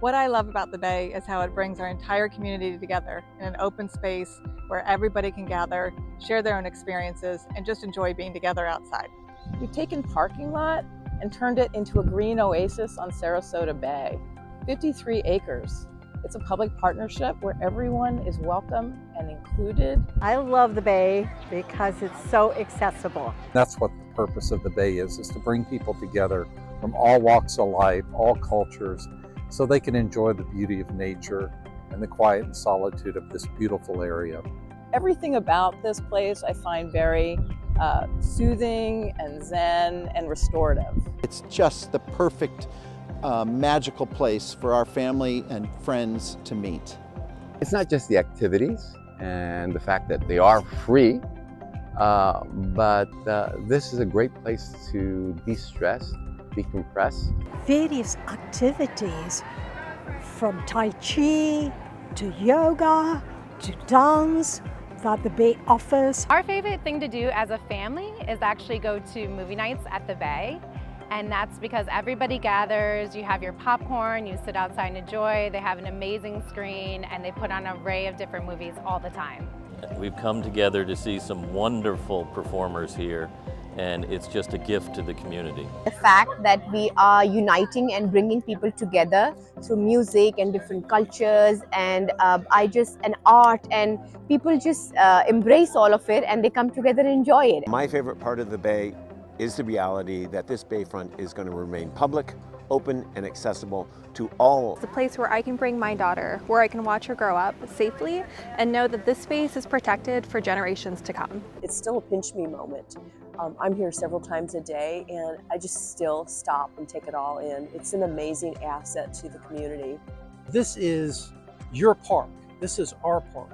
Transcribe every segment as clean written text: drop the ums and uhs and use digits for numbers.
What I love about the Bay is how it brings our entire community together in an open space where everybody can gather, share their own experiences, and just enjoy being together outside. We've taken parking lot and turned it into a green oasis on Sarasota Bay. 53 acres. It's a public partnership where everyone is welcome and included. I love the Bay because it's so accessible. That's what the purpose of the Bay is to bring people together from all walks of life, all cultures, so they can enjoy the beauty of nature and the quiet and solitude of this beautiful area. Everything about this place I find very soothing and zen and restorative. It's just the perfect magical place for our family and friends to meet. It's not just the activities and the fact that they are free, but this is a great place to de-stress, decompress. Various activities from Tai Chi to yoga to dance that the Bay offers. Our favorite thing to do as a family is actually go to movie nights at the Bay. And that's because everybody gathers, you have your popcorn, you sit outside and enjoy, they have an amazing screen, and they put on an array of different movies all the time. We've come together to see some wonderful performers here, and it's just a gift to the community. The fact that we are uniting and bringing people together through music and different cultures and art, and people just embrace all of it and they come together and enjoy it. My favorite part of the Bay is the reality that this bayfront is going to remain public, open, and accessible to all. It's a place where I can bring my daughter, where I can watch her grow up safely and know that this space is protected for generations to come. It's still a pinch me moment. I'm here several times a day and I just still stop and take it all in. It's an amazing asset to the community. This is your park. This is our park.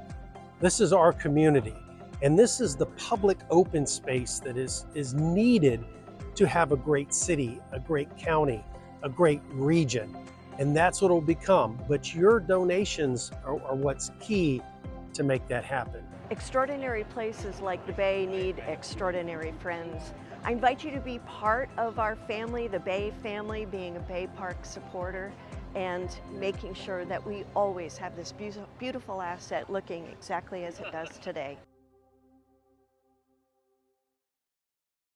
This is our community. And this is the public open space that is needed to have a great city, a great county, a great region. And that's what it'll become. But your donations are what's key to make that happen. Extraordinary places like the Bay need extraordinary friends. I invite you to be part of our family, the Bay family, being a Bay Park supporter, and making sure that we always have this beautiful asset looking exactly as it does today.